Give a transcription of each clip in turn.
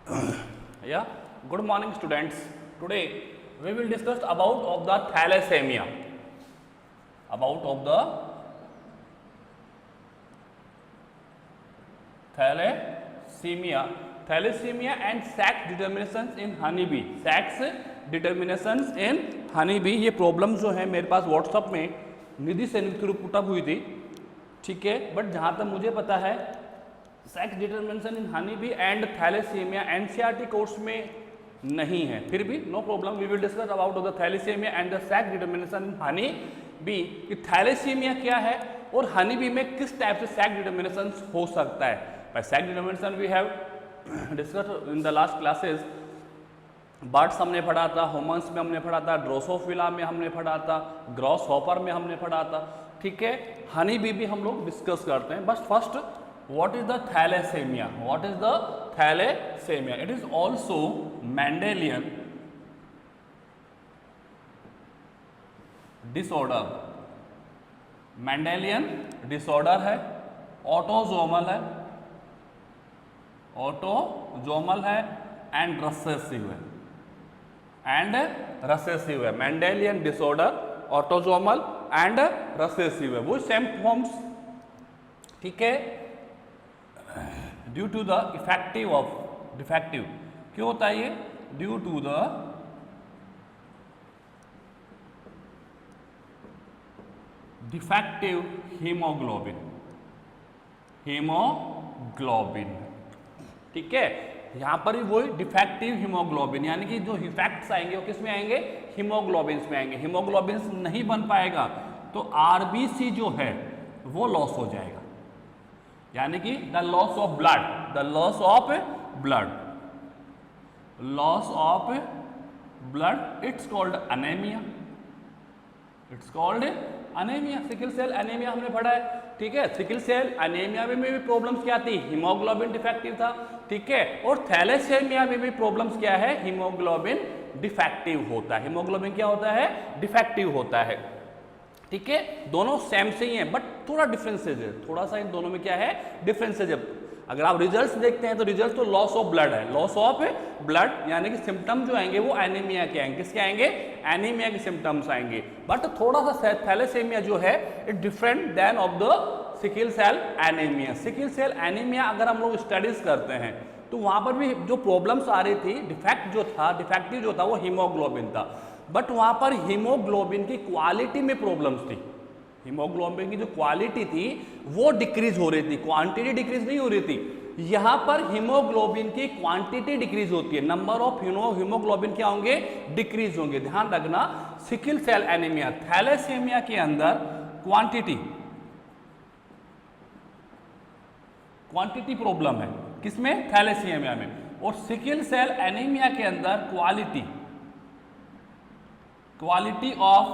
Yeah, good morning students. Today we will discuss about of the thalassemia. About of the thalassemia and sex determinations in honeybee. Sex determinations in honeybee. ये problem जो है मेरे पास WhatsApp में निधि से through put up हुई थी, ठीक है। बट जहाँ तक मुझे पता है sex determination in honey bee and thalassaemia NCERT course में नहीं है, फिर भी no problem, we will discuss about the thalassaemia and the sex determination in honey bee कि थैलेसीमिया क्या है और हनी बी में किस टाइप से सेक्स डिटरमिनेशन हो सकता है। By sex determination we have discuss in the last classes. Birds हमने पढ़ा था, होमन्स में हमने पढ़ा था, ड्रोसोफिला में हमने पढ़ा था, ग्रॉस हॉपर में हमने पढ़ा था, ठीक है। हनी बी भी हम लोग डिस्कस करते हैं। बस first, what is the thalassemia? What is the thalassemia? It is also Mendelian disorder. Mendelian disorder है, ऑटोजोमल है एंड रिसेसिव है। Mendelian disorder, autosomal and recessive है, वो सेम फॉर्म्स, ठीक है। Due to the effective of defective, क्यों होता है ये? Due to the defective haemoglobin, ठीक है। यहां पर ही वही डिफेक्टिव हीमोग्लोबिन, यानी कि जो इफेक्ट्स आएंगे वो किस में आएंगे? हीमोग्लोबिन में आएंगे। हीमोग्लोबिन नहीं बन पाएगा तो आरबीसी जो है वो लॉस हो जाएगा, यानी कि the loss of blood, it's called anaemia. Sickle cell anaemia हमने पढ़ा है, ठीक है। सिकल सेल एनीमिया में भी प्रॉब्लम्स क्या थी? हीमोग्लोबिन डिफेक्टिव था, ठीक है। और थैलेसेमिया में भी प्रॉब्लम्स क्या है? हीमोग्लोबिन डिफेक्टिव होता है। हीमोग्लोबिन क्या होता है? डिफेक्टिव होता है, ठीक है। दोनों सेम से ही हैं बट थोड़ा डिफरेंसेज है, थोड़ा सा इन दोनों में क्या है? डिफरेंसेज है। अगर आप रिजल्ट्स देखते हैं तो रिजल्ट तो लॉस ऑफ ब्लड है, लॉस ऑफ ब्लड, यानी कि सिम्टम जो आएंगे वो एनीमिया के आएंगे। किसके आएंगे? एनीमिया के सिम्टम्स आएंगे। बट थोड़ा सा थैलेसेमिया जो है it different than of the sickle cell anaemia. Sickle cell anaemia अगर हम लोग स्टडीज करते हैं तो वहां पर भी जो प्रॉब्लम्स आ रही थी, डिफेक्टिव जो था वो हीमोग्लोबिन था, बट वहां पर हीमोग्लोबिन की क्वालिटी में प्रॉब्लम्स थी। हीमोग्लोबिन की जो क्वालिटी थी वो डिक्रीज हो रही थी, क्वांटिटी डिक्रीज नहीं हो रही थी। यहां पर हीमोग्लोबिन की क्वांटिटी डिक्रीज होती है, नंबर ऑफ हीमोग्लोबिन क्या होंगे? डिक्रीज होंगे। ध्यान रखना, सिकल सेल एनीमिया, थैलेसेमिया के अंदर क्वांटिटी प्रॉब्लम है, किसमें? थैलेसेमिया में। और सिकल सेल एनीमिया के अंदर quality of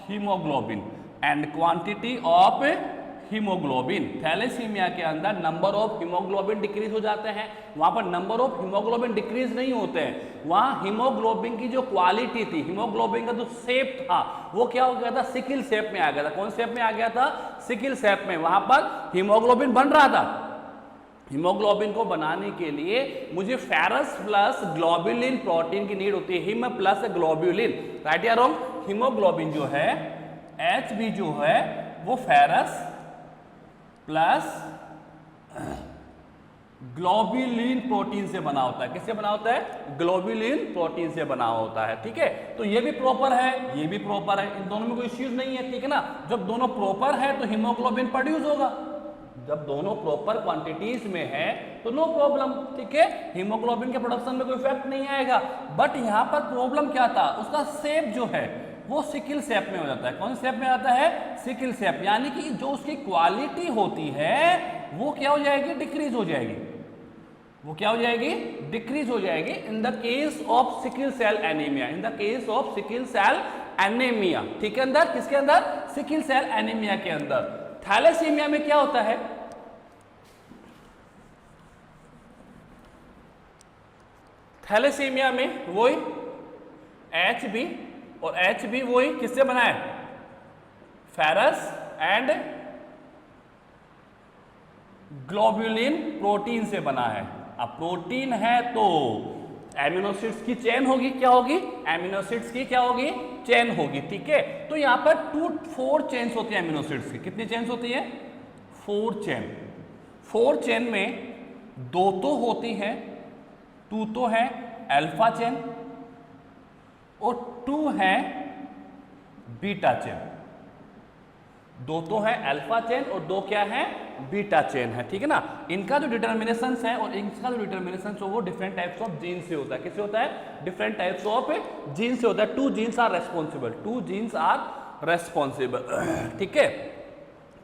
haemoglobin and quantity of haemoglobin. Thalassaemia के अंदर नंबर ऑफ हीमोग्लोबिन डिक्रीज हो जाते हैं, वहां पर नंबर ऑफ हीमोग्लोबिन डिक्रीज नहीं होते हैं। वहां हीमोग्लोबिन की जो क्वालिटी थी, हीमोग्लोबिन का जो शेप था वो क्या हो गया था? सिकल शेप में आ गया था। कौन शेप में आ गया था? सिकल शेप में। वहां पर हीमोग्लोबिन बन रहा था, हीमोग्लोबिन को बनाने के लिए मुझे फेरस प्लस ग्लोबुलिन प्रोटीन की नीड होती है, हिम प्लस ग्लोबुलिन, राइट या रॉन्ग? हीमोग्लोबिन जो है HB जो है वो फेरस प्लस ग्लोबुलिन प्रोटीन से बना होता है। किससे बना होता है? ग्लोबुलिन प्रोटीन से बना होता है, ठीक है। तो ये भी प्रॉपर है, ये भी प्रॉपर है, इन दोनों में कोई इश्यूज नहीं है, ठीक है ना। जब दोनों प्रॉपर है तो हीमोग्लोबिन प्रोड्यूस होगा, जब दोनों प्रॉपर क्वांटिटीज में है तो नो प्रॉब्लम, ठीक है। हीमोग्लोबिन के प्रोडक्शन में कोई इफेक्ट नहीं आएगा। बट यहां पर प्रॉब्लम क्या था? उसका शेप जो है वो सिकल शेप में हो जाता है। कौन शेप में आता है? सिकल शेप, यानी कि जो उसकी क्वालिटी होती है वो क्या हो जाएगी? डिक्रीज हो जाएगी। वो क्या हो जाएगी? डिक्रीज हो जाएगी। In the case of sickle cell anaemia, in the case of sickle cell anaemia, ठीक है। अंदर किसके अंदर? सिकल सेल एनीमिया के अंदर। थैलेसीमिया में क्या होता है? थैलेसीमिया में वही HB, और HB वही किससे बना है? फेरस एंड ग्लोबुलिन प्रोटीन से बना है, अब प्रोटीन है तो एमिनो एसिड्स की चेन होगी, क्या होगी, एमिनो एसिड्स की क्या होगी, चेन होगी, ठीक है। तो यहां पर 4 चेन्स होती है एमिनो एसिड्स की, कितनी चेन्स होती है, 4 चेन। 4 चेन में 2 तो होती हैं, 2 तो है अल्फा चेन और 2 है बीटा चेन। 2 तो है अल्फा चेन और 2 क्या है, बीटा चेन है, ठीक है ना। इनका जो डिटर्मिनेशन है और इनका जो डिटर्मिनेशन है वो डिफरेंट टाइप्स ऑफ जीन से होता है, किससे होता है, डिफरेंट टाइप्स ऑफ जीन से होता है। 2 genes are responsible, 2 genes are responsible, ठीक है।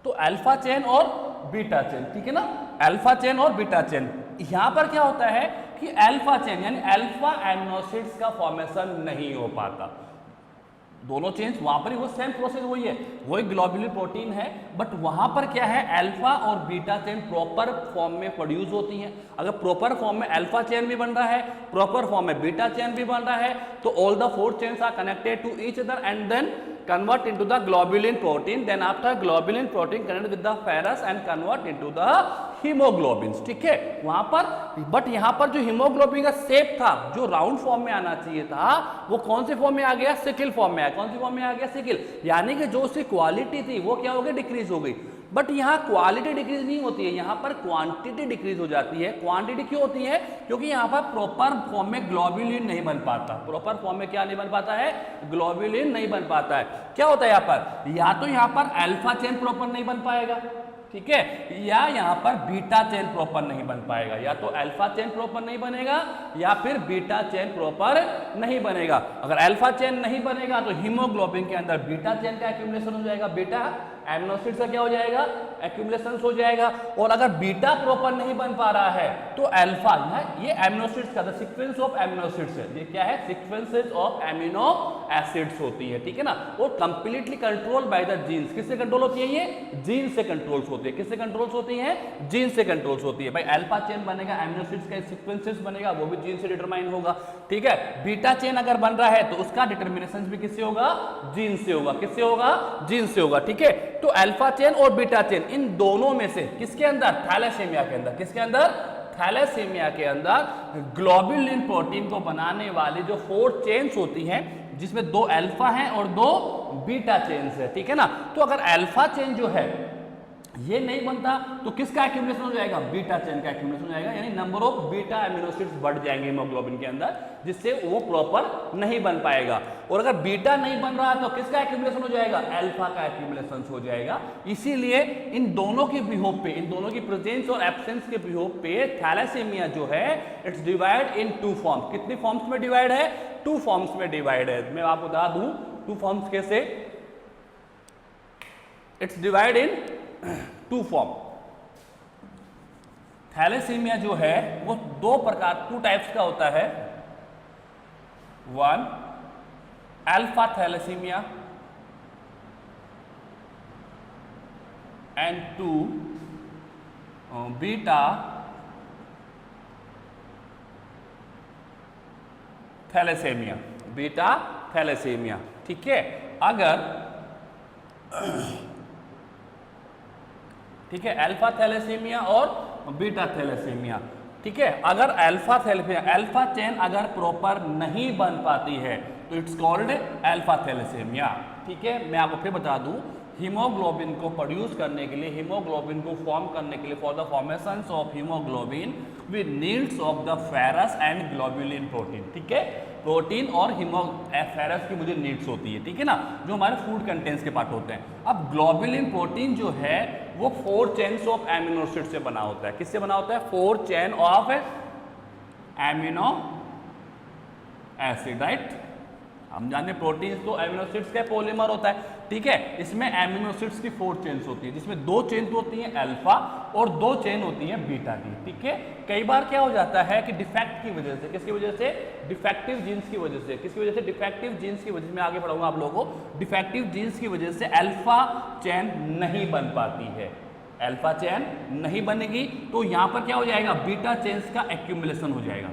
तो अल्फा चेन और बीटा चेन, ठीक है ना, अल्फा चेन और बीटा चेन। यहां पर क्या होता है कि अल्फा चेन यानी अल्फा एमिनो एसिड्स का फॉर्मेशन नहीं हो पाता। दोनों चेन्स वहां पर ही वो सेम प्रोसेस वही है, वही ग्लोब्यूलिन प्रोटीन है, बट वहां पर क्या है, अल्फा और बीटा चेन प्रॉपर फॉर्म में प्रोड्यूस होती हैं। अगर प्रॉपर फॉर्म में अल्फा चेन भी बन रहा है, प्रॉपर फॉर्म में बीटा चेन भी बन रहा है, तो all the 4 chains are connected to each other and then convert into the globulin protein, then after globulin protein connect with the ferrous and convert into the haemoglobins, ठीक है वहां पर। बट यहां पर जो हीमोग्लोबिन का शेप था, जो राउंड फॉर्म में आना चाहिए था, वो कौन से फॉर्म में आ गया, सिकल फॉर्म में आया। कौन सी फॉर्म में आ गया, सिकल, यानी कि जो उसकी क्वालिटी थी वो क्या हो गई, डिक्रीज हो गई। बट यहाँ क्वालिटी डिक्रीज नहीं होती है, यहाँ पर क्वांटिटी डिक्रीज हो जाती है। क्वांटिटी क्यों होती है, क्योंकि यहाँ पर प्रॉपर फॉर्म में ग्लोब्यूलिन नहीं बन पाता। प्रॉपर फॉर्म में क्या नहीं बन पाता है, ग्लोब्यूलिन नहीं बन पाता है। क्या होता है यहाँ पर, या तो यहाँ पर अल्फा चेन प्रॉपर नहीं बन पाएगा, ठीक है, या यहाँ पर बीटा चेन प्रॉपर नहीं बन पाएगा। या तो अल्फा चेन प्रॉपर नहीं बनेगा या फिर बीटा चेन प्रॉपर नहीं बनेगा। अगर अल्फा चेन नहीं बनेगा तो हीमोग्लोबिन के अंदर बीटा चेन का एक्यूमुलेशन हो जाएगा, बीटा एमिनो एसिड का क्या हो जाएगा, एक्यूमुलेशन हो जाएगा। और अगर बीटा प्रॉपर नहीं बन पा रहा है तो अल्फा, ये एमिनो एसिड्स का सीक्वेंस ऑफ एमिनो एसिड्स है, ये क्या है, सीक्वेंसेस ऑफ एमिनो एसिड्स होती है, ठीक है ना। वो completely control by the genes, किससे कंट्रोल होती है, ये जीन से कंट्रोल्स होती है। किससे कंट्रोल्स होती है, जीन से कंट्रोल्स होती है। भाई अल्फा चेन बनेगा, एमिनो एसिड्स का सीक्वेंसेस बनेगा, वो भी जीन से डिटरमाइन होगा, ठीक है। बीटा चेन अगर बन रहा है तो उसका डिटरमिनेशन भी किससे होगा, जीन से होगा, किससे होगा, जीन से होगा, ठीक है। तो अल्फा चेन और बीटा चेन इन दोनों में से किसके अंदर, थैलेसीमिया के अंदर, किसके अंदर, थैलेसीमिया के अंदर ग्लोब्यूलिन प्रोटीन को बनाने वाली जो 4 चेन्स होती हैं, जिसमें 2 अल्फा हैं और 2 बीटा चेन्स है, ठीक है ना। तो अगर अल्फा चेन जो है ये नहीं बनता तो किसका एक्यूमुलेशन हो जाएगा, बीटा चेन का एक्यूमुलेशन हो जाएगा, यानी number of beta amino acids बढ़ जाएंगे हीमोग्लोबिन के अंदर, जिससे वो प्रॉपर नहीं बन पाएगा। और अगर बीटा नहीं बन रहा तो किसका एक्यूमुलेशन हो जाएगा, अल्फा का एक्यूमुलेशन हो जाएगा। इसीलिए इन दोनों के बिहेव पे, इन दोनों की प्रेजेंस और एब्सेंस के बिहेव पे थैलेसीमिया जो है इट्स डिवाइड इन 2 फॉर्म्स। कितनी फॉर्म्स में डिवाइड है, 2 फॉर्म्स में डिवाइड है। मैं आपको बता दूं 2 फॉर्म्स कैसे, it's divide in 2 form. Thalassaemia जो है वो 2 प्रकार, 2 टाइप्स का होता है। 1 alpha thalassaemia and 2 beta thalassaemia, beta thalassaemia, ठीक है। अगर ठीक है, अल्फा थैलेसीमिया और बीटा थैलेसीमिया, ठीक है। अगर अल्फा थैलेसीमिया, अल्फा चेन अगर प्रॉपर नहीं बन पाती है तो इट्स कॉल्ड अल्फा थैलेसीमिया, ठीक है। मैं आपको फिर बता दूं, हीमोग्लोबिन को प्रोड्यूस करने के लिए, हीमोग्लोबिन को फॉर्म करने के लिए, for the formation of haemoglobin we needs of the ferrous and globulin protein, ठीक है। प्रोटीन और फेरस की मुझे नीड्स होती है, ठीक है ना, जो हमारे फूड कंटेंट्स के पार्ट होते हैं। अब ग्लोब्यूलिन प्रोटीन जो है वो 4 चेन्स ऑफ एमिनो एसिड से बना होता है। किससे बना होता है, 4 chain of amino acid, right. हम जानते हैं प्रोटीन तो एमिनो एसिड्स का पॉलीमर होता है, ठीक है। इसमें एमिनो एसिड्स की 4 चेन्स होती है, जिसमें 2 चेन्स होती हैं अल्फा और 2 चेन होती हैं बीटा की, ठीक है। कई बार क्या हो जाता है कि डिफेक्ट की वजह से, किसकी वजह से, डिफेक्टिव जीन्स की वजह से, किसकी वजह से, डिफेक्टिव जीन्स की वजह से, मैं आगे बढ़ाऊंगा आप लोगों को, डिफेक्टिव जीन्स की वजह से अल्फा चेन नहीं बन पाती है, अल्फा चेन नहीं बनेगी तो यहां पर क्या हो जाएगा, बीटा चेन्स का एक्यूमुलेशन हो जाएगा,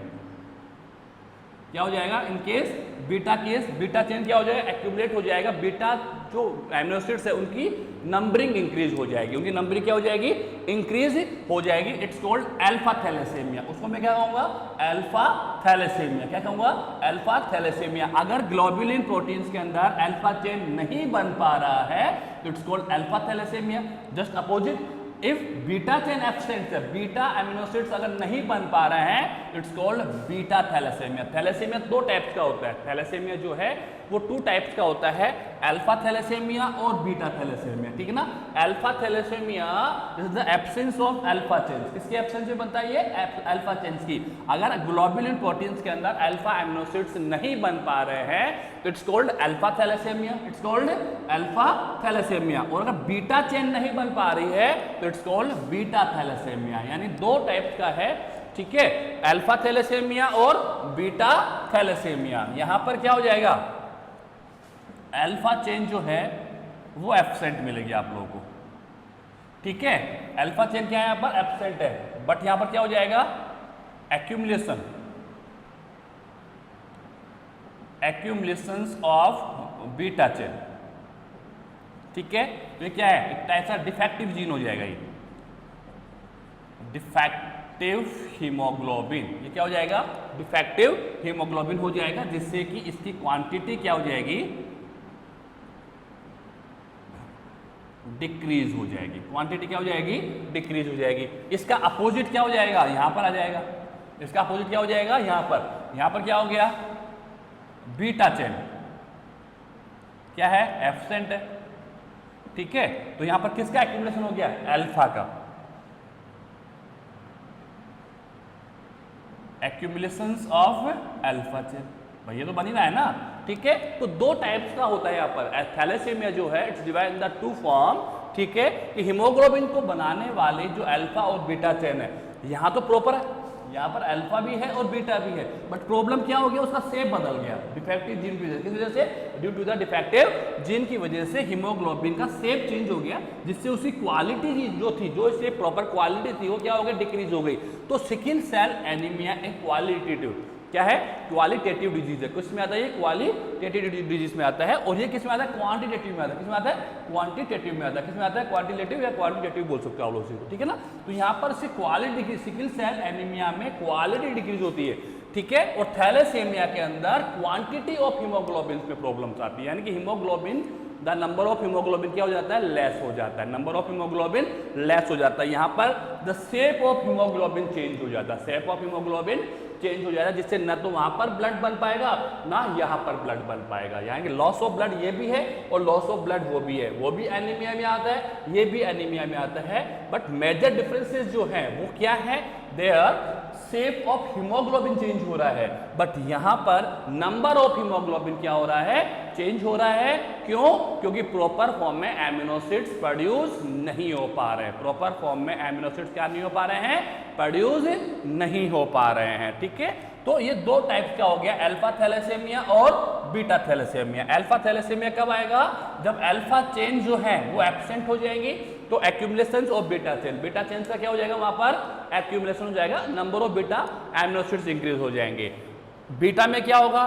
क्या हो जाएगा, in case beta case beta chain क्या हो जाएगा, एक्यूमुलेट हो जाएगा, बीटा जो एमिनो एसिड्स है उनकी नंबरिंग इंक्रीज हो जाएगी, उनकी नंबरिंग क्या हो जाएगी, इंक्रीज हो जाएगी। It's called alpha thalassaemia. उसको मैं क्या कहूंगा, अल्फा थैलेसेमिया। क्या कहूंगा, अल्फा थैलेसेमिया। अगर ग्लोबुलिन प्रोटीन्स के अंदर अल्फा चेन नहीं बन पा रहा है तो it's called alpha thalassaemia. Just opposite, if beta chain absent है, बीटा एमिनो एसिड्स अगर नहीं बन पा रहे हैं, it's called beta thalassaemia. Thalassaemia दो टाइप्स का होता है, थैलेसेमिया जो है वो टू टाइप्स का होता है, अल्फा थैलेसेमिया और बीटा थैलेसेमिया, ठीक है ना। Alpha thalassaemia is the absence of alpha chains. किसके एब्सेंस में बनता है ये, अल्फा चेन्स की। अगर ग्लोबुलिन प्रोटीन्स के अंदर अल्फा एमिनो एसिड्स नहीं बन पा रहे हैं तो it's called alpha thalassaemia, it's called alpha thalassaemia. और अगर बीटा चेन नहीं बन पा रही है तो इट्स कॉल्ड बीटा थैलेसेमिया। यानी दो टाइप्स का है, ठीक है, अल्फा थैलेसेमिया और बीटा थैलेसेमिया। यहां पर क्या हो जाएगा, अल्फा चेन जो है वो एब्सेंट मिलेगी आप लोगों को, ठीक है। अल्फा चेन क्या है, यहां पर एब्सेंट है, बट यहां पर क्या हो जाएगा, एक्यूमुलेशन, एक्यूमुलेशंस ऑफ बीटा चेन, ठीक है। तो ये क्या है, एक टाइप का डिफेक्टिव जीन हो जाएगा, ये डिफेक्टिव हीमोग्लोबिन। ये क्या हो जाएगा, डिफेक्टिव हीमोग्लोबिन हो जाएगा, जिससे कि इसकी क्वांटिटी क्या हो जाएगी, डिक्रीज हो जाएगी। क्वांटिटी क्या हो जाएगी, डिक्रीज हो जाएगी। इसका अपोजिट क्या हो जाएगा, यहां पर आ जाएगा। इसका अपोजिट क्या हो जाएगा, यहां पर। यहां पर क्या हो गया, बीटा चेन क्या है, एब्सेंट है, ठीक है। तो यहां पर किसका एक्यूमुलेशन हो गया, अल्फा का, एक्यूमुलेशंस ऑफ अल्फा चेन। भाई ये तो बन ही रहा है ना, ठीक है। तो दो टाइप्स का होता है यहाँ पर थैलेसेमिया जो है, it's divide in the two form, ठीक है। कि हीमोग्लोबिन को बनाने वाले जो अल्फा और बीटा चेन है, यहाँ तो प्रॉपर है, यहाँ पर अल्फा भी है और बीटा भी है, बट प्रॉब्लम क्या हो गया, उसका शेप बदल गया डिफेक्टिव जीन की वजह से। किस वजह से, due to the defective gene की वजह से हीमोग्लोबिन का शेप चेंज हो गया, जिससे उसकी क्वालिटी जो थी, जो इससे प्रॉपर क्वालिटी थी, वो क्या हो गई, डिक्रीज हो गई। तो सिकल सेल एनीमिया एक क्वालिटेटिव, क्या है, क्वालिटेटिव डिजीज है। किस में आता है ये, क्वालिटेटिव डिजीज में आता है। और ये किस में आता है, क्वांटिटेटिव में आता है। किस में आता है, क्वांटिटेटिव में आता है। किस में आता है, क्वांटिटेटिव या क्वांटिटेटिव बोल सकते हो आप लोग, ठीक है ना। तो यहाँ पर से क्वालिटी, सिकल सेल एनीमिया में क्वालिटी डिक्रीज होती है, ठीक है। और थैलेसेमिया के अंदर क्वांटिटी ऑफ हीमोग्लोबिन में प्रॉब्लम्स आती है, यानी कि haemoglobin, the number of haemoglobin क्या हो जाता है, लेस हो जाता है, नंबर ऑफ हीमोग्लोबिन लेस हो जाता है। यहाँ पर the shape of haemoglobin change हो जाता है, शेप ऑफ हीमोग्लोबिन चेंज हो जाता है, जिससे न तो वहां पर ब्लड बन पाएगा ना यहाँ पर ब्लड बन पाएगा। यानी कि लॉस ऑफ ब्लड ये भी है और लॉस ऑफ ब्लड वो भी है, वो भी एनीमिया में आता है, ये भी एनीमिया में आता है। बट मेजर डिफरेंसेस जो हैं वो क्या है, their shape of haemoglobin change हो रहा है, बट यहां पर नंबर ऑफ हीमोग्लोबिन क्या हो रहा है, चेंज हो रहा है। क्यों, क्योंकि प्रॉपर फॉर्म में एमिनो एसिड्स प्रोड्यूस नहीं हो पा रहे हैं, प्रॉपर फॉर्म में एमिनो एसिड्स क्या नहीं हो पा रहे हैं, प्रोड्यूस नहीं हो पा रहे हैं, ठीक है। तो ये दो टाइप्स का हो गया, अल्फा थैलेसेमिया और बीटा थैलेसेमिया। अल्फा थैलेसेमिया कब आएगा, जब अल्फा चेन जो है वो एब्सेंट हो जाएंगी, तो accumulation of beta chain, beta chain का क्या हो जाएगा, वहां पर एक्यूमुलेशन हो जाएगा, number of beta amino acids increase हो जाएंगे। बीटा में क्या होगा,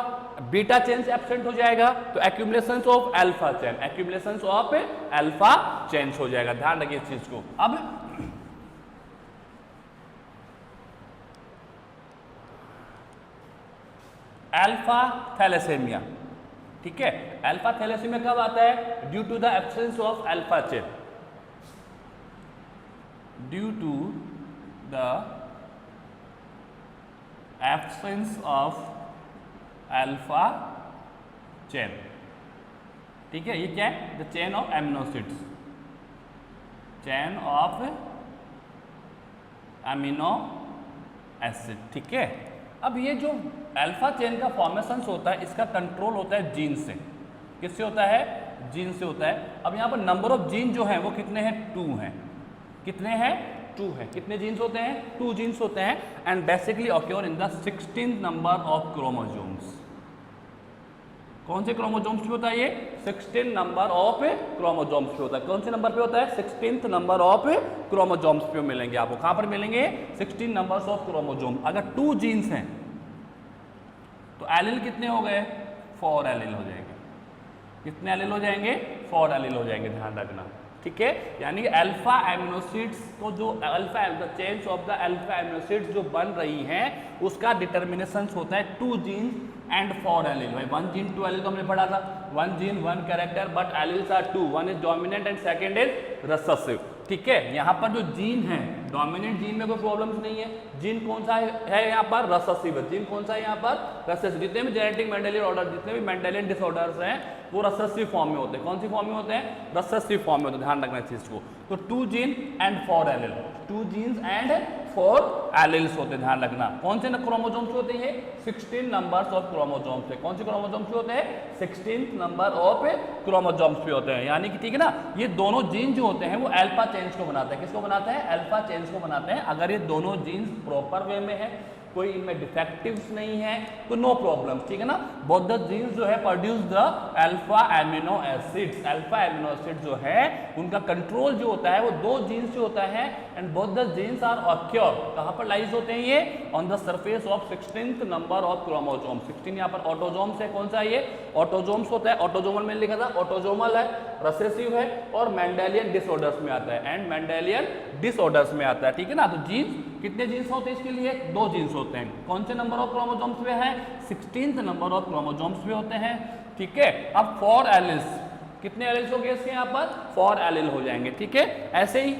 बीटा चेन एब्सेंट हो जाएगा, तो accumulation of alpha chain, accumulation of alpha chain हो जाएगा। ध्यान रखिए इस चीज को। अब अल्फा थैलेसेमिया, ठीक है। अल्फा थैलेसेमिया कब आता है, due to the absence of alpha chain, due to the absence of alpha chain, ठीक है। ये क्या है, the chain of amino acids, chain of amino acid, ठीक है। अब ये जो अल्फा चेन का फॉर्मेशन होता है, इसका कंट्रोल होता है जीन से। किससे होता है, जीन से होता है। अब यहाँ पर नंबर ऑफ जीन जो है वो कितने हैं, 2 हैं। कितने हैं, 2 हैं। कितने जीन्स होते हैं, 2 जीन्स होते हैं, and basically occur in the 16th number of chromosomes. कौन से क्रोमोसोम्स पे होता है ये, 16 नंबर ऑफ क्रोमोसोम्स पे होता है। कौन से नंबर पे होता है, 16th नंबर ऑफ क्रोमोसोम्स पे मिलेंगे आपको। कहां पर मिलेंगे, 16 नंबर्स ऑफ क्रोमोसोम। अगर 2 जीन्स हैं, तो एलिल कितने हो गए? 4 एलिल हो जाएंगे। कितने एलिल हो जाएंगे? 4 एलिल हो जाएंगे, ध्यान रखना, ठीक है। यानी कि अल्फा एमिनो एसिड्स को जो chains of the alpha amino acids जो बन रही हैं उसका डिटर्मिनेशन होता है 2 जीन्स एंड 4 एलिल। भाई 1 जीन 2 एलिल तो हमने पढ़ा था, 1 gene 1 character but alleles are 2, 1 is dominant and second is recessive, ठीक है। यहाँ पर जो जीन है, डोमिनेंट जीन में कोई प्रॉब्लम्स नहीं है। जीन कौन सा है यहाँ पर? रिसेसिव है। जीन कौन सा है यहाँ पर? रिसेसिव। जितने भी जेनेटिक मेंडेलियन ऑर्डर, जितने भी मेंडेलियन डिसऑर्डर्स हैं वो रिसेसिव फॉर्म में होते हैं। कौन सी फॉर्म में होते हैं? रिसेसिव फॉर्म में होते हैं, ध्यान रखना इस चीज को। तो 2 gene and 4 allele, 2 genes and 4 alleles होते हैं, ध्यान रखना। कौन से क्रोमोसोम्स होते हैं? 16 नंबर्स ऑफ क्रोमोसोम्स पे। कौन से क्रोमोसोम्स पे होते हैं? 16 नंबर ऑफ क्रोमोसोम्स पे होते हैं। यानी कि ठीक है ना, ये दोनों जीन जो होते हैं वो अल्फा चेन्स को बनाते हैं। किसको बनाते हैं? अल्फा चेन्स को बनाते हैं। अगर ये दोनों जीन्स प्रॉपर वे में है, कोई इनमें डिफेक्टिव्स नहीं है, तो नो प्रॉब्लम, ठीक है ना। बोथ द जीन्स जो है produce the alpha amino acids. Alpha amino acid जो है उनका कंट्रोल जो होता है वो 2 जीन्स से होता है and both the genes are occur. कहाँ पर लाइज होते हैं ये? On the surface of 16th number of chromosome. 16 यहाँ पर ऑटोजोम्स है। कौन सा है ये? ऑटोजोम्स होता है। ऑटोजोमल में लिखा था, ऑटोजोमल है, रिसेसिव है और मेंडेलियन डिसऑर्डर्स में आता है, एंड मेंडेलियन डिसऑर्डर्स में आता है, ठीक है ना। तो जीन्स, कितने जीन्स होते हैं इसके लिए? 2 जीन्स होते हैं। कौन से नंबर ऑफ क्रोमोसोम्स पे है? 16th नंबर ऑफ क्रोमोसोम्स पे होते हैं, ठीक है। अब 4 एलिल्स, कितने एलिल्स हो गए इसके यहाँ पर? 4 एलिल हो जाएंगे, ठीक है। ऐसे ही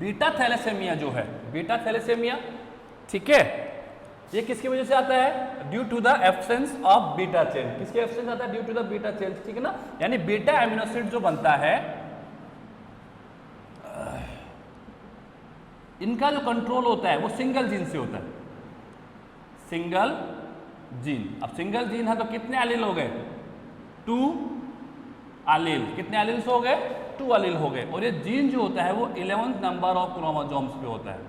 बीटा थैलेसेमिया जो है, बीटा थैलेसेमिया, ठीक है, ये किसकी वजह से आता है? Due to the absence of beta chain. किसके एब्सेंस आता है? Due to the beta chain, ठीक है ना। यानी बीटा एमिनो एसिड जो बनता है, इनका जो कंट्रोल होता है वो सिंगल जीन से होता है, सिंगल जीन। अब सिंगल जीन है तो कितने एलिल हो गए? 2 एलिल। कितने एलिल्स हो गए? 2 एलिल हो गए। और ये जीन जो होता है वो 11th नंबर ऑफ क्रोमोसोम्स पे होता है,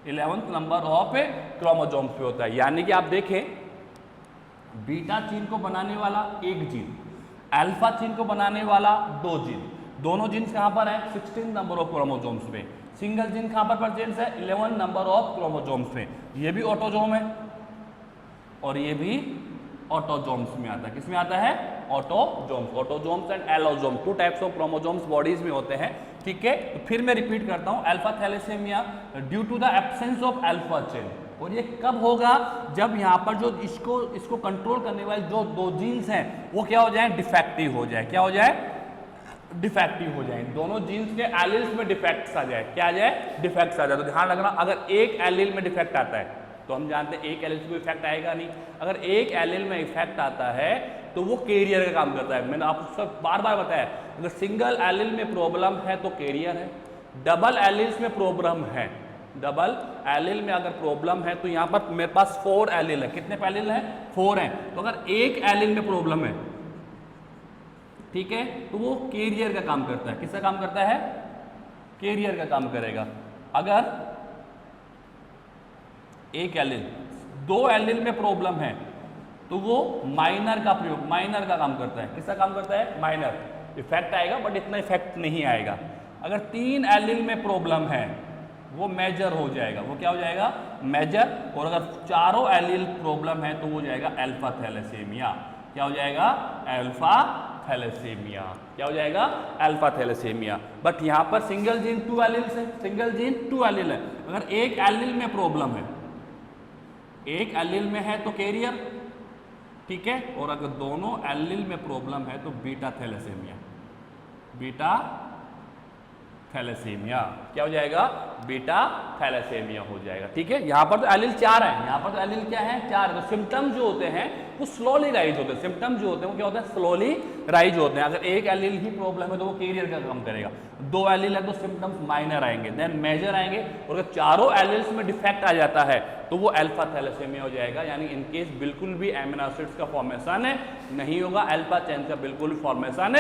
11th नंबर ऑफ क्रोमोसोम्स पे होता है। यानी कि आप देखें, बीटा चीन को बनाने वाला 1 जीन, अल्फा चीन को बनाने वाला 2 जीन। दोनों जीन्स कहाँ पर है? 16 नंबर ऑफ क्रोमोसोम्स पे। सिंगल जीन कहाँ पर प्रेजेंट है? 11 नंबर ऑफ क्रोमोसोम्स पे। ये भी ऑटोजोम है और ये भी ऑटोजोम्स में आता है। किसमें आता है? Autosomes. Autosomes and allosomes, 2 types of chromosomes bodies में होते हैं, ठीक है। तो फिर मैं रिपीट करता हूँ, alpha thalassemia due to the absence of alpha chain. और ये कब होगा? जब यहाँ पर जो इसको कंट्रोल करने वाले जो 2 जीन्स हैं वो क्या हो जाए? डिफेक्टिव हो जाए। क्या हो जाए? डिफेक्टिव हो जाए। दोनों जीन्स के एलिल्स में डिफेक्ट्स आ जाए। क्या आ जाए? डिफेक्ट्स आ जाए। तो ध्यान रखना, अगर एक एलिल में डिफेक्ट आता है तो हम जानते हैं एक एलिल से कोई इफेक्ट आएगा नहीं। अगर एक एलिल में इफेक्ट आता है तो वो कैरियर का काम करता है। मैंने आपको सब बार बार बताया, अगर सिंगल एलिल में प्रॉब्लम है तो कैरियर है, डबल एलिल्स में प्रॉब्लम है, डबल एलिल में अगर प्रॉब्लम है तो यहाँ पर मेरे पास 4 एलिल है। कितने एलिल है? 4 हैं। तो अगर एक एलिल में प्रॉब्लम है, ठीक है, तो वो कैरियर का काम करता है। किसका काम करता है? कैरियर का काम करेगा। अगर एक एलिल, 2 एलिल में प्रॉब्लम है तो वो माइनर का प्रयोग, माइनर का काम करता है। किसका काम करता है? माइनर। इफेक्ट आएगा बट इतना इफेक्ट नहीं आएगा। अगर 3 एलिल में प्रॉब्लम है वो मेजर हो जाएगा। वो क्या हो जाएगा? मेजर। और अगर 4 एलिल प्रॉब्लम है तो वो जाएगा अल्फा थैलेसेमिया। क्या हो जाएगा? Alpha thalassaemia. क्या हो जाएगा? Alpha thalassemia. बट यहाँ पर सिंगल जीन 2 एलिल है, सिंगल जीन 2 एलिल है। अगर एक एलिल में प्रॉब्लम है, एक एलिल में है तो कैरियर, ठीक है। और अगर दोनों एलिल में प्रॉब्लम है तो बीटा थैलेसेमिया, बीटा थैलेसेमिया। क्या हो जाएगा? बीटा थैलेसेमिया हो जाएगा, ठीक है। यहाँ पर तो एलिल 4 है, यहाँ पर तो एलिल क्या है? 4 है। तो सिम्टम जो होते हैं वो स्लोली राइज होते हैं। सिम्टम जो होते हैं वो क्या होते हैं? स्लोली राइज होते हैं। अगर एक एलिल ही प्रॉब्लम है तो वो कैरियर का काम करेगा, 2 एलिल है तो सिम्टम्स माइनर आएंगे, देन मेजर आएंगे। और अगर 4 एलिल्स में डिफेक्ट आ जाता है तो वो अल्फा थैलेसेमिया हो जाएगा। यानी इनकेस बिल्कुल भी एमिनो एसिड्स का फॉर्मेशन नहीं होगा, अल्फा चेन का बिल्कुल फॉर्मेशन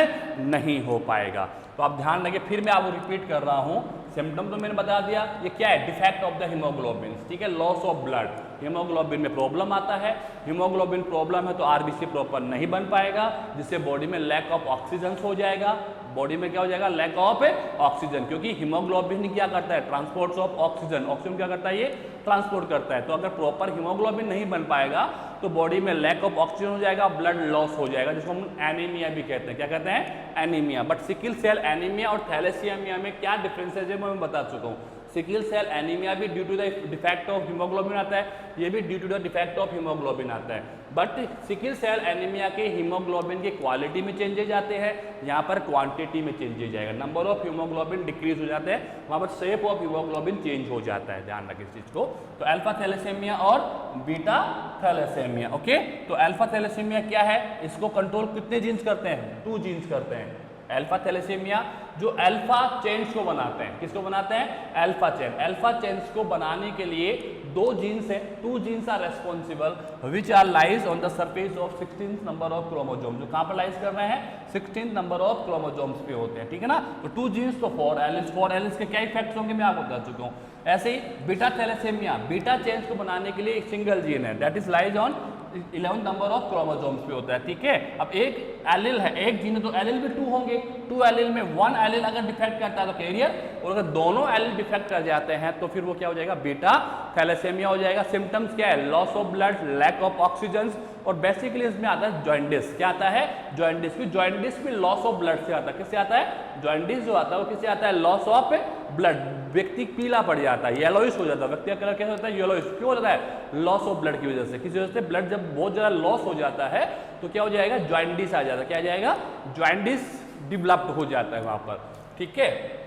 नहीं हो पाएगा। तो आप ध्यान रखिए, फिर मैं आपको रिपीट कर रहा हूँ, सिम्टम तो मैंने बता दिया, ये क्या है, डिफेक्ट ऑफ द हीमोग्लोबिन, ठीक है, लॉस ऑफ ब्लड, हीमोग्लोबिन में प्रॉब्लम आता है, हीमोग्लोबिन प्रॉब्लम है तो आरबीसी प्रॉपर नहीं बन पाएगा, जिससे बॉडी में लैक ऑफ ऑक्सीजन हो जाएगा, बॉडी में क्या हो जाएगा, लैक ऑफ ऑक्सीजन, क्योंकि हीमोग्लोबिन क्या करता है, ट्रांसपोर्ट ऑफ ऑक्सीजन, ऑक्सीजन क्या करता है, ये ट्रांसपोर्ट करता है। तो अगर प्रॉपर हीमोग्लोबिन नहीं बन पाएगा तो बॉडी में लैक ऑफ ऑक्सीजन हो जाएगा, ब्लड लॉस हो जाएगा, जिसको हम एनीमिया भी कहते हैं। क्या कहते हैं, anemia. But sickle cell anemia और थैलेसीमिया में क्या डिफरेंसेस है मैं बता चुका हूँ। सिकल सेल एनीमिया भी due to the defect of hemoglobin आता है, ये भी due to the defect of hemoglobin आता है। बट सिकल सेल एनीमिया के हीमोग्लोबिन की क्वालिटी में चेंजेज आते हैं, यहाँ पर क्वांटिटी में चेंजेज आएगा, नंबर ऑफ हीमोग्लोबिन डिक्रीज हो जाते हैं, वहाँ पर शेप ऑफ हीमोग्लोबिन चेंज हो जाता है, ध्यान रखें इस चीज को। तो अल्फा थैलेसेमिया और बीटा थैलेसेमिया, ओके। तो अल्फा थैलेसेमिया क्या है, इसको कंट्रोल कितने जीन्स करते हैं, 2 जीन्स करते हैं। अल्फा थैलेसेमिया जो अल्फा चेन्स को बनाते हैं, किसको बनाते हैं, अल्फा चेन। अल्फा चेन्स को बनाने के लिए 2 जीन्स है, 2 genes are responsible which are lies on the surface of 16th number of chromosome, जो कहां पर लाइज कर रहे हैं, 16th नंबर ऑफ क्रोमोसोम्स पे होते हैं, ठीक है ना। तो 2 जीन्स तो 4 एलिल्स, 4 एलिल्स के क्या इफेक्ट्स होंगे मैं आपको बता चुका हूं। ऐसे ही बीटा थैलेसेमिया, बीटा चेन्स को बनाने के लिए एक सिंगल जीन है, that is lies on 11th number of chromosomes पे होता है, ठीक है। अब एक एलिल है, एक जीन है, तो एलिल भी 2 होंगे, 2 एलिल में 1 एलिल अगर डिफेक्ट करता है तो कैरियर, और अगर दोनों एलिल डिफेक्ट कर जाते हैं तो फिर वो क्या हो जाएगा, बीटा थैलेसेमिया हो जाएगा। सिम्टम्स क्या है, loss of blood, lack of oxygen, और बेसिकली इसमें आता है जॉइंडिस। क्या आता है, जॉइंडिस। भी जॉइंडिस भी लॉस ऑफ ब्लड से आता है, किससे आता है, जॉइंडिस जो आता है वो किससे आता है, लॉस ऑफ ब्लड। व्यक्ति पीला पड़ जाता है, येलोइश हो जाता है, व्यक्ति का कलर कैसा होता है, येलोइश, क्यों हो जाता है, लॉस ऑफ ब्लड की वजह से। किसी वजह से ब्लड जब बहुत ज्यादा लॉस हो जाता है तो क्या हो जाएगा, जॉइंडिस आ जाता है, क्या आ जाएगा, जॉइंडिस डेवलप्ड हो जाता है वहां पर, ठीक है।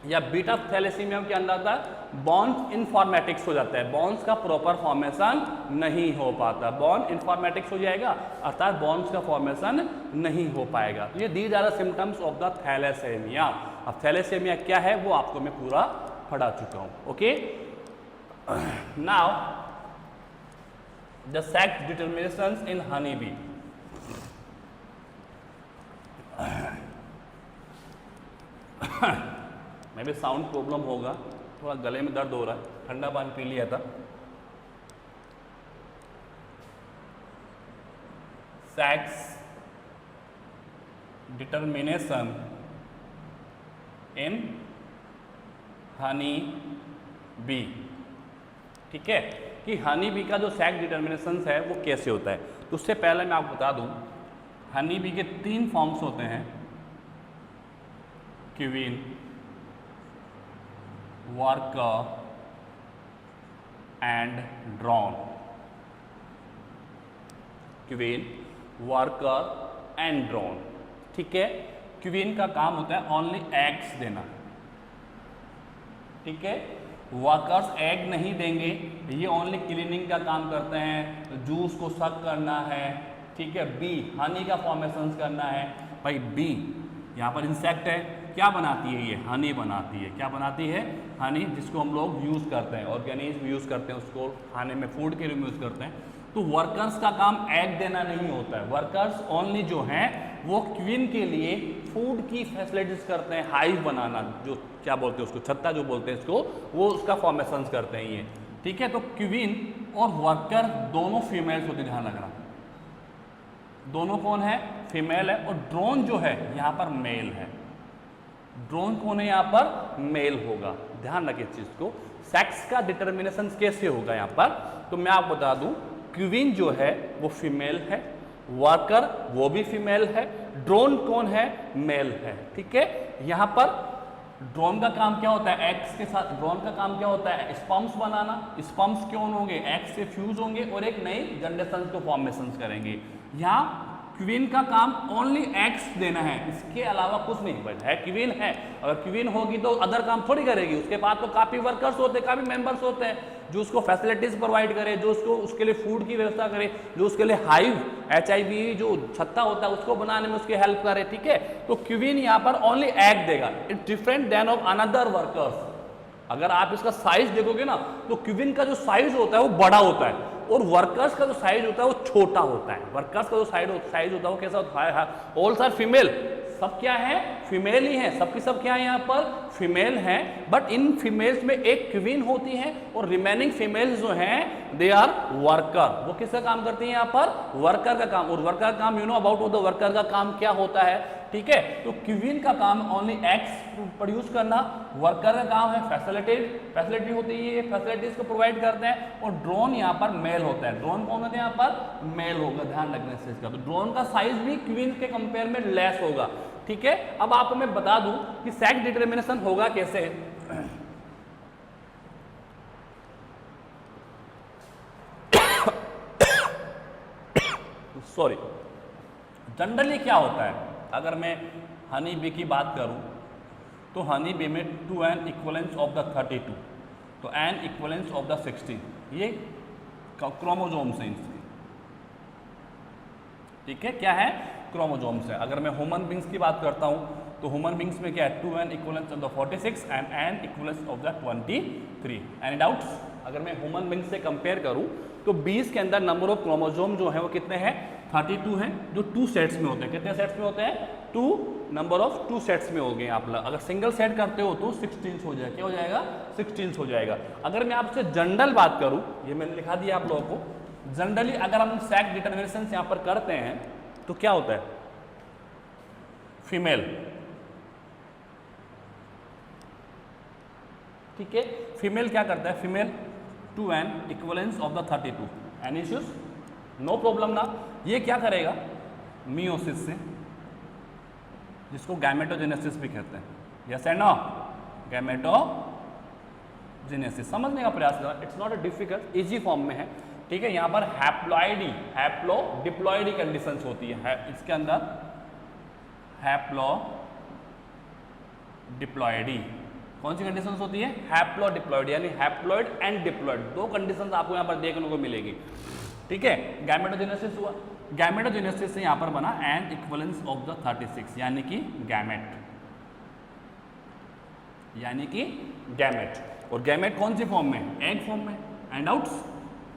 या बीटा थैलेसीमिया के अंदर आता है बॉन्स इनफॉर्मेटिक्स हो जाता है, बॉन्स का प्रॉपर फॉर्मेशन नहीं हो पाता, बॉन्ड इनफॉर्मेटिक्स हो जाएगा, अर्थात बॉन्स का फॉर्मेशन नहीं हो पाएगा। तो ये these are the symptoms of the thalassemia. अब थैलेसेमिया क्या है वो आपको मैं पूरा पढ़ा चुका हूं, okay. Now the sex determinations in honey bee. Maybe sound problem होगा, थोड़ा गले में दर्द हो रहा है, ठंडा पानी पी लिया था। Sex determination in honey B, ठीक है, कि हनी बी का जो सेक्स डिटरमिनेशन है वो कैसे होता है। तो उससे पहले मैं आपको बता दूं, हनी बी के 3 फॉर्म्स होते हैं, queen, worker and drone. Queen, worker and drone, ठीक है। क्वीन का काम होता है ओनली एग्स देना, ठीक है। वर्कर्स एग नहीं देंगे, ये ओनली क्लीनिंग का काम करते हैं, जूस को सक करना है, ठीक है। बी, हनी का फॉर्मेशन करना है। भाई बी यहाँ पर इंसेक्ट है, क्या बनाती है ये, हनी बनाती है। क्या बनाती है, हनी, जिसको हम लोग यूज़ करते हैं, ऑर्गेनिज्म यूज़ करते हैं, उसको खाने में फूड के लिए यूज़ करते हैं। तो वर्कर्स का काम एग देना नहीं होता है, वर्कर्स ओनली जो हैं वो क्वीन के लिए फूड की फैसिलिटीज करते हैं, हाइव बनाना, जो क्या बोलते हैं उसको, छत्ता जो बोलते हैं इसको, वो उसका फॉर्मेशन करते हैं ये, ठीक है। तो क्वीन और वर्कर दोनों फीमेल्स होते हैं, ध्यान रखना, दोनों कौन है, फीमेल है। और ड्रोन जो है यहाँ पर मेल है, ड्रोन कौन है, यहाँ पर मेल होगा, ध्यान रखिए इस चीज को। सेक्स का डिटर्मिनेशन कैसे होगा यहाँ पर, तो मैं आपको बता दूं, क्वीन जो है वो फीमेल है, वर्कर वो भी फीमेल है, ड्रोन कौन है, मेल है, ठीक है। यहाँ पर ड्रोन का काम क्या होता है, एग्स के साथ, ड्रोन का काम क्या होता है, स्पर्म्स बनाना। स्पर्म्स क्यों होंगे, एग्स से फ्यूज होंगे और एक नई जनरेशन को फॉर्मेशन करेंगे। यहाँ क्वीन का काम ओनली एग्स देना है, इसके अलावा कुछ नहीं। बट है क्वीन है, अगर क्वीन होगी तो अदर काम थोड़ी करेगी, उसके पास तो काफ़ी वर्कर्स होते हैं, काफ़ी मेंबर्स होते हैं, जो उसको फैसिलिटीज प्रोवाइड करे, जो उसको उसके लिए फूड की व्यवस्था करे, जो उसके लिए हाइव HIV जो छत्ता होता है उसको बनाने में उसकी हेल्प करे, ठीक है। तो क्वीन यहाँ पर ओनली एग देगा, it different than of another workers. अगर आप इसका साइज देखोगे ना तो क्वीन का जो साइज होता है वो बड़ा होता है और वर्कर्स का जो साइज होता है वो छोटा होता है। वर्कर्स का जो साइज होता है वो कैसा होता है, ऑल्स आर फीमेल, सब क्या है, फीमेल ही है, सबकी सब क्या है यहाँ पर, फीमेल हैं। बट इन फीमेल्स में एक क्वीन होती है और रिमेनिंग फीमेल्स जो हैं दे आर वर्कर। वो किसका काम करती हैं यहाँ पर, वर्कर का काम। और वर्कर का काम, you know about the worker का काम क्या होता है, ठीक है। तो क्वीन का काम ओनली एग्स प्रोड्यूस करना, वर्कर का काम है फैसिलिटी होती है, ये फैसिलिटीज को प्रोवाइड करते हैं। और ड्रोन यहाँ पर मेल होता है। ड्रोन कौन होते हैं यहाँ पर, मेल होगा, ध्यान रखना इस चीज का। तो ड्रोन का साइज भी क्वीन के कंपेयर में लेस होगा, ठीक है। अब आपको मैं बता दूं कि सेक्स डिटरमिनेशन होगा कैसे। सॉरी, जनरली क्या होता है, अगर मैं हनी बी की बात करूं तो हनी बी में 2 एन इक्वलेंस ऑफ द 32, तो एन इक्वलेंस ऑफ द 16, ये क्रोमोजोम्स हैं इसके, ठीक है। क्या है, क्रोमोजोम्स है। अगर मैं ह्यूमन बींग्स की बात करता हूं तो ह्यूमन बींग्स में क्या है, 2 an equivalence of the 46 and an equivalence of the 23। Any doubts? अगर मैं ह्यूमन बींग्स से कंपेयर करूं तो 20 के अंदर नंबर ऑफ क्रोमोजोम जो है वो कितने हैं, 32 हैं, जो 2 सेट्स में होते हैं। कितने सेट्स में होते हैं, 2, नंबर ऑफ 2 सेट्स में हो गए आप लोग। अगर सिंगल सेट करते हो तो 16 हो जाएगा, क्या हो जाएगा, 16 हो जाएगा। अगर मैं आपसे जनरल बात करूं, ये मैंने लिखा दिया आप लोगों को, जनरली अगर हम सेक्स डिटरमिनेशन यहाँ पर करते हैं तो क्या होता है, फीमेल, ठीक है। फीमेल क्या करता है, female 2 an equivalence of the 32, any issues, no problem ना। ये क्या करेगा, मियोसिस से, जिसको गैमेटोजेनेसिस भी कहते हैं, यस एंड नो, गैमेटोजेनेसिस समझने का प्रयास करें, it's not a difficult, easy form में है, ठीक है। यहाँ पर हैप्लॉइडी, हैप्लो डिप्लॉइडी कंडीशंस होती है इसके अंदर, हैप्लो डिप्लॉइडी, कौन सी कंडीशंस होती है, हैप्लो डिप्लॉइड, यानी हैप्लॉइड एंड डिप्लॉइड, 2 कंडीशंस आपको यहाँ पर देखने को मिलेगी, ठीक है। गैमेटोजेनेसिस हुआ, गैमेटोजेनेसिस से यहाँ पर बना एन इक्वलेंस ऑफ द 36, यानी कि गैमेट, यानी कि गैमेट। और गैमेट कौन सी फॉर्म में, एग फॉर्म में। एंड आउट्स,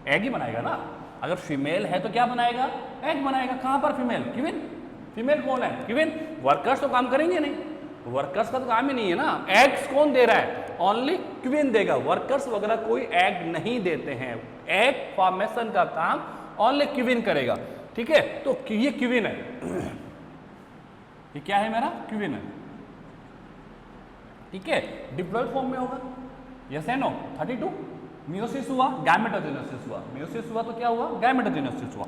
एग ही बनाएगा ना। अगर फीमेल है तो क्या बनाएगा, एग बनाएगा। कहां पर फीमेल, क्वीन, फीमेल कौन है, क्वीन। वर्कर्स तो काम करेंगे नहीं, वर्कर्स का तो काम ही नहीं है ना। एग्स कौन दे रहा है, ओनली क्वीन देगा, वर्कर्स वगैरह कोई एग नहीं देते हैं। एग फॉर्मेशन का काम ओनली क्वीन करेगा, ठीक है। तो ये क्वीन है, ये क्या है मेरा, क्वीन है, ठीक है। डिप्लॉइड फॉर्म में होगा, यस है नो। 32 मियोसिस हुआ, गैमेटोजेनेसिस हुआ, मियोसिस हुआ तो क्या हुआ, गैमेटोजेनेसिस हुआ।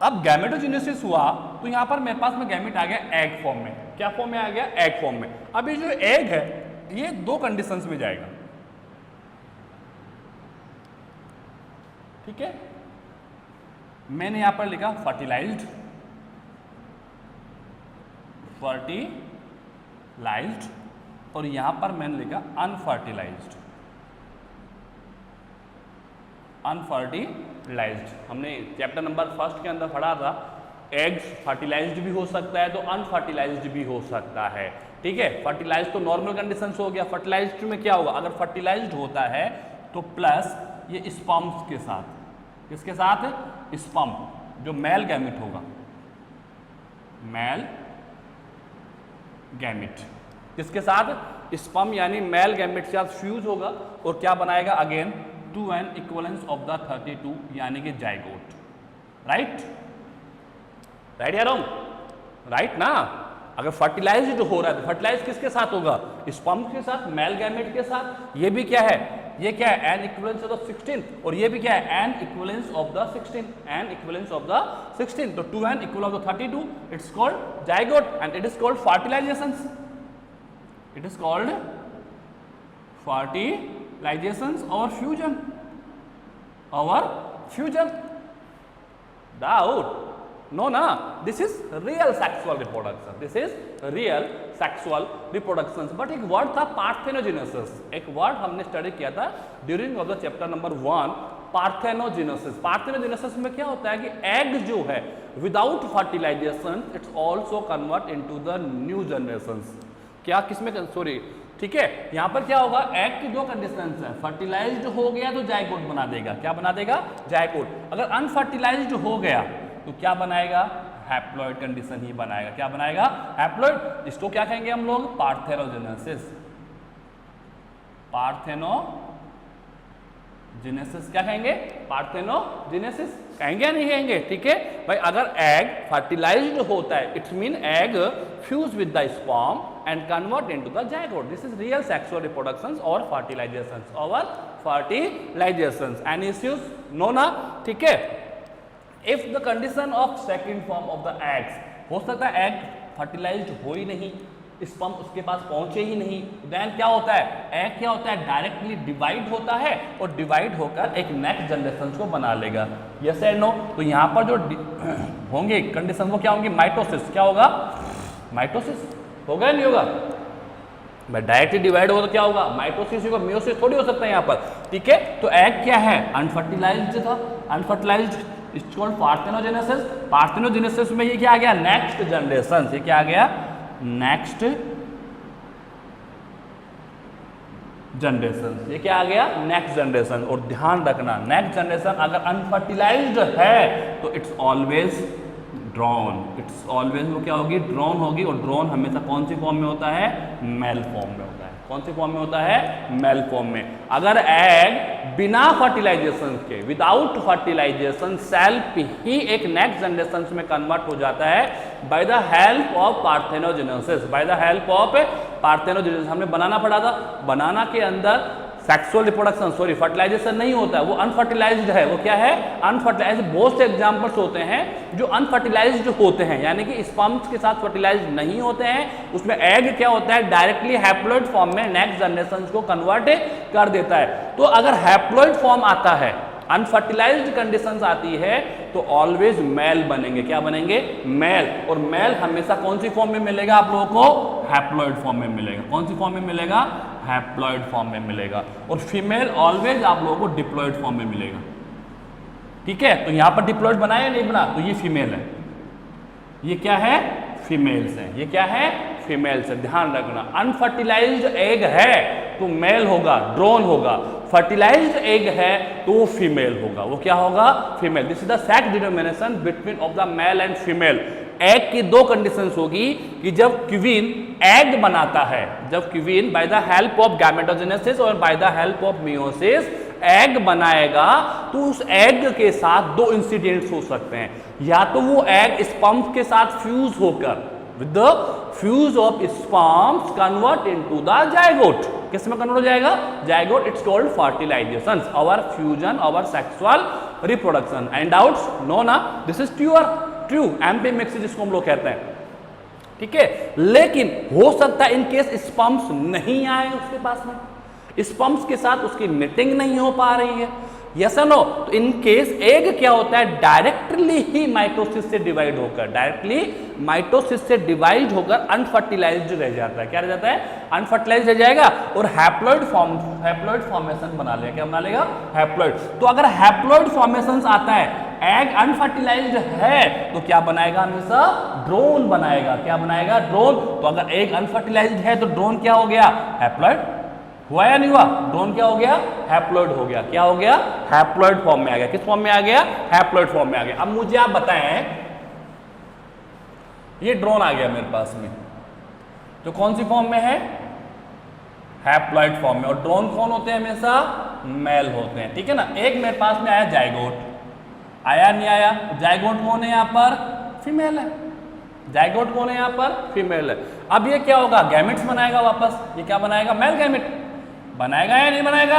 अब गैमेटोजेनेसिस हुआ तो यहां पर मेरे पास में गैमेट आ गया एग फॉर्म में, क्या फॉर्म में आ गया, एग फॉर्म में। अब ये जो एग है ये 2 कंडीशंस में जाएगा, ठीक है। मैंने यहां पर लिखा फर्टिलाइज्ड, फर्टिलाइज्ड, और यहां पर मैंने लिखा अनफर्टिलाइज्ड, अनफर्टिलाइज्ड। हमने चैप्टर नंबर 1 के अंदर पढ़ा था, एग्स फर्टिलाइज्ड भी हो सकता है तो अनफर्टिलाइज्ड भी हो सकता है, ठीक है। फर्टिलाइज्ड तो नॉर्मल कंडीशंस हो गया, फर्टिलाइज्ड में क्या होगा, अगर फर्टिलाइज्ड होता है तो प्लस ये स्पर्म्स के साथ, किसके साथ, स्पर्म, जो मेल गैमेट होगा, मेल गैमेट, किसके साथ, स्पर्म यानी मेल गैमेट के साथ फ्यूज होगा और क्या बनाएगा, again 2 an equivalence of the 32, यानी कि जाइगोट, राइट, राइट या रॉन्ग, राइट ना। अगर फर्टिलाइज्ड हो रहा है तो फर्टिलाइज किसके साथ होगा, स्पर्म के साथ, मेल गैमेट के साथ। ये भी क्या है, ये क्या है, एन इक्वलेंस ऑफ द 16, और ये भी क्या है, an equivalence of the 16, an equivalence of the 16। तो 2 an equal of the 32, it's called zygote and it is called fertilization, it is called fertilizations or fusion, or fusion, doubt, no na, this is real sexual reproduction, this is real sexual reproduction। but एक word था parthenogenesis, एक word हमने study किया था during of the chapter number 1, parthenogenesis. Parthenogenesis में क्या होता है कि एग जो है without fertilization it's also convert into the new generations. क्या किसमें, सॉरी, ठीक है। यहां पर क्या होगा, एग की 2 कंडीशंस है, फर्टिलाइज्ड हो गया तो जाइगोट बना देगा, क्या बना देगा, जाइगोट। अगर अनफर्टिलाइज्ड हो गया तो क्या बनाएगा, हैप्लॉइड कंडीशन ही बनाएगा। क्या बनाएगा? हैप्लॉइड। इसको क्या कहेंगे हम लोग? पार्थेनोजेनेसिस। पार्थेनोजेनेसिस क्या कहेंगे? पार्थेनोजेनेसिस कहेंगे या नहीं कहेंगे? ठीक है भाई, अगर एग फर्टिलाइज्ड होता है it's mean egg fuse with the sperm and convert into the zygote. This is real sexual reproduction और फर्टिलाइजेशंस। Any issues? नो ना? ठीक है। If the condition of second form of the eggs, हो सकता है egg fertilised हो ही नहीं, sperm उसके पास पहुंचे ही नहीं, देन क्या होता है? एग क्या होता है? डायरेक्टली डिवाइड होता है और डिवाइड होकर एक नेक्स्ट जनरेशन को बना लेगा। Yes and no? तो यहां पर जो होंगे कंडीशन वो क्या होंगी? माइटोसिस। क्या होगा? माइटोसिस होगा या नहीं होगा? भाई डायरेक्टली डिवाइड होगा तो क्या होगा? माइटोसिस होगा, मियोसिस थोड़ी हो सकता है यहाँ पर। ठीक है, तो एग क्या है? अनफर्टिलाइज्ड था, unfertilised, it's called parthenogenesis. Parthenogenesis में ये क्या आ गया? Next generation. ये क्या आ गया? Next generation. ये क्या आ गया? Next generation. और ध्यान रखना, नेक्स्ट जनरेशन अगर अनफर्टिलाइज्ड है तो it's always drawn. It's always वो क्या होगी? ड्रॉन होगी। और ड्रॉन हमेशा कौन सी फॉर्म में होता है? मेल फॉर्म में होता है। कौन सी फॉर्म में होता है? मेल फॉर्म में। अगर एग बिना फर्टिलाइजेशन के, विदाउट फर्टिलाइजेशन सेल्फ ही एक नेक्स्ट जनरेशन में कन्वर्ट हो जाता है bye the help of parthenogenesis. Bye the help of parthenogenesis हमने बनाना पड़ा था। बनाना के अंदर सेक्सुअल रिप्रोडक्शन फर्टिलाइजेशन नहीं होता है, वो अनफर्टिलाइज्ड है। वो क्या है? अनफर्टिलाइज्ड। बहुत से एग्जांपल्स होते हैं जो अनफर्टिलाइज्ड होते हैं, यानी कि स्पर्म्स के साथ फर्टिलाइज्ड नहीं होते हैं। उसमें एग क्या होता है? डायरेक्टली हैप्लॉइड फॉर्म में नेक्स्ट जनरेशन को कन्वर्ट कर देता है। तो अगर हैप्लॉइड फॉर्म आता है, अनफर्टिलाइज्ड कंडीशंस आती है, तो ऑलवेज मेल बनेंगे। क्या बनेंगे? मेल। और मेल हमेशा कौन सी फॉर्म में मिलेगा आप लोगों को? हैप्लॉइड फॉर्म में मिलेगा। कौन सी फॉर्म में मिलेगा? हैप्लॉइड फॉर्म में मिलेगा। और फीमेल ऑलवेज आप लोगों को डिप्लॉइड फॉर्म में मिलेगा। ठीक है, तो यहां पर डिप्लॉइड बनाया या नहीं बना? तो ये फीमेल है। ये क्या है? फीमेल्स है। ये क्या है? फीमेल्स है। ध्यान रखना, अनफर्टिलाइज्ड एग है तो मेल होगा, ड्रोन होगा। फर्टिलाइज्ड एग है तो वो फीमेल होगा। वो क्या होगा? Female. This is the sex determination between of the male and female. Egg की दो कंडीशंस होगी कि जब क्वीन एग बनाता है, जब queen by the help of gametogenesis और by the help of meiosis egg बनाएगा, तो उस एग के साथ दो इंसिडेंट्स हो सकते हैं। या तो वो एग स्पर्म के साथ फ्यूज होकर with the fuse of sperms convert into the zygote. किस में कन्वर्ट हो जाएगा? Zygote. It's called fertilisation, our fusion, our sexual reproduction. And doubts? No ना? This is true amphimixis जिसको हम लोग कहते हैं। ठीक है, लेकिन हो सकता है इन केस स्पर्म्स नहीं आए उसके पास में, स्पर्म्स के साथ उसकी मीटिंग नहीं हो पा रही है। Yes no? तो इन केस एग क्या होता है? डायरेक्टली ही माइटोसिस से डिवाइड होकर, डायरेक्टली माइटोसिस से डिवाइड होकर अनफर्टिलाइज्ड रह जाता है। क्या रह जाता है? अनफर्टिलाइज्ड रह जाएगा और हैप्लॉइड फॉर्मेशन बना लेगा। क्या बना लेगा? हैप्लॉइड। तो अगर हैप्लॉइड फॉर्मेशन आता है, एग अनफर्टिलाइज्ड है, तो क्या बनाएगा? हमेशा ड्रोन बनाएगा। क्या बनाएगा? ड्रोन। तो अगर एग अनफर्टिलाइज्ड है तो ड्रोन क्या हो गया? हैप्लॉइड। हुआ या नहीं हुआ? ड्रोन क्या हो गया? हैप्लॉइड हो गया। क्या हो गया? हैप्लॉइड फॉर्म में आ गया। किस फॉर्म में आ गया? हैप्लॉइड फॉर्म में आ गया। अब मुझे आप बताएं, ये ड्रोन आ गया मेरे पास में, तो कौन सी फॉर्म में है? हैप्लॉइड फॉर्म में। और ड्रोन कौन होते हैं? हमेशा मेल होते हैं। ठीक है ना? एक मेरे पास में आया जायगोट, आया नहीं आया? जायगोट कौन है यहाँ पर? फीमेल है। जायगोट कौन है यहाँ पर? फीमेल है। अब ये क्या होगा? गैमेट्स बनाएगा वापस। ये क्या बनाएगा? मेल गैमेट बनाएगा या नहीं बनाएगा?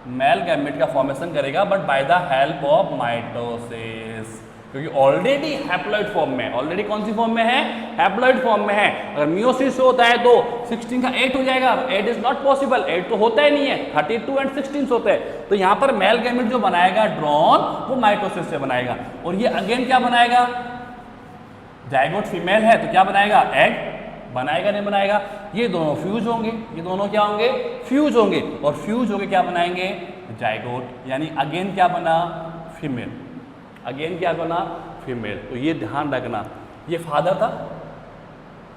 मेल गैमेट का फॉर्मेशन करेगा, but by the help of mitosis, क्योंकि ऑलरेडी हैप्लॉइड फॉर्म में, ऑलरेडी कौन सी फॉर्म में है? हैप्लॉइड फॉर्म में है। अगर मियोसिस होता है तो 16 का 8 हो जाएगा। 8 इज नॉट पॉसिबल, 8 तो होता ही नहीं है, 32 एंड 16 होते हैं। तो यहाँ पर मेल गैमेट जो बनाएगा ड्रोन, वो माइटोसिस से बनाएगा। और ये अगेन क्या बनाएगा? जायगोट फीमेल है तो क्या बनाएगा? एग बनाएगा। नहीं बनाएगा? ये दोनों फ्यूज होंगे। ये दोनों क्या होंगे? फ्यूज होंगे। और फ्यूज होके क्या बनाएंगे? जायगोट। यानी अगेन क्या बना? फीमेल। अगेन क्या बना? फीमेल। तो ये ध्यान रखना, ये फादर था,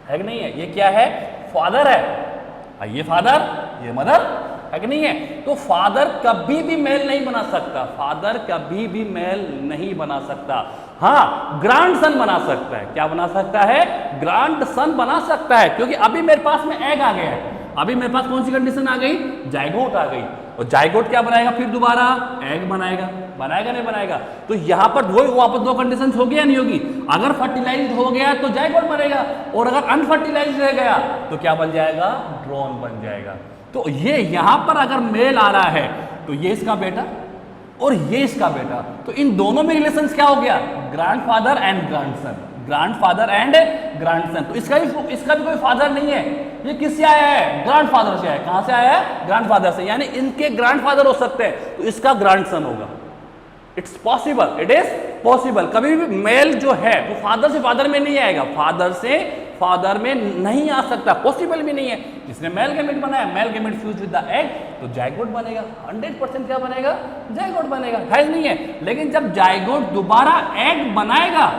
है कि नहीं है? ये क्या है? फादर है। ये फादर, ये मदर, है कि नहीं है? तो फादर कभी भी मेल नहीं बना सकता, फादर कभी भी मेल नहीं बना सकता। हाँ, ग्रैंड सन बना सकता है। क्या बना सकता है? ग्रैंड सन बना सकता है, क्योंकि अभी मेरे पास में एग आ गया है। अभी मेरे पास कौन सी कंडीशन आ गई? जाइगोट आ गई। और जाइगोट क्या बनाएगा? फिर दोबारा एग बनाएगा। बनाएगा नहीं बनाएगा? तो यहां पर वही वापस दो कंडीशन होगी या नहीं होगी? अगर फर्टिलाइज्ड हो गया तो जाइगोट बनेगा, और अगर अनफर्टिलाइज्ड रह गया तो क्या बन जाएगा? ड्रोन बन जाएगा। तो ये यहां पर अगर मेल आ रहा है तो ये इसका बेटा और ये इसका बेटा, तो इन दोनों में रिलेशंस क्या हो गया? Grandfather and grandson, grandfather and grandson. तो इसका भी कोई फादर नहीं है, ये किससे आया है? ग्रैंडफादर से आया है। कहां से आया है? ग्रैंडफादर से, यानी इनके ग्रैंडफादर हो सकते हैं, तो इसका ग्रैंडसन होगा। It's possible, it is possible. कभी भी मेल जो है वो फादर से फादर में नहीं आएगा, फादर से फादर में नहीं आ सकता, पॉसिबल भी नहीं है। जिसने मेल गैमेट बनाया, male gamete fuse with the egg, तो जाइगोट बनेगा। 100% क्या बनेगा? जाइगोट बनेगा, है नहीं है? लेकिन जब जाइगोट दोबारा एग बनाएगा,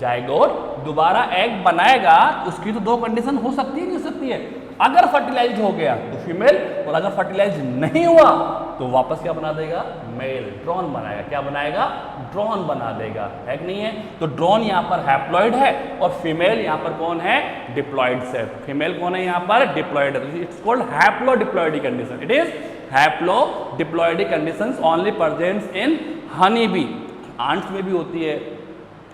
जाइगोट दोबारा एग बनाएगा, उसकी तो दो कंडीशन हो सकती है, नहीं हो सकती है? अगर फर्टिलाइज हो गया तो फीमेल, और अगर फर्टिलाइज नहीं हुआ तो वापस क्या बना देगा? मेल, ड्रोन बनाएगा। क्या बनाएगा? ड्रोन बना देगा, है कि नहीं है? तो ड्रोन यहाँ पर हैप्लॉइड है और फीमेल यहाँ पर कौन है? डिप्लॉइड है। फीमेल कौन है यहाँ पर? डिप्लॉइड है। It's called haplodiploidy condition. It is haplodiploidy condition only presents in honey bee. Ants में भी होती है,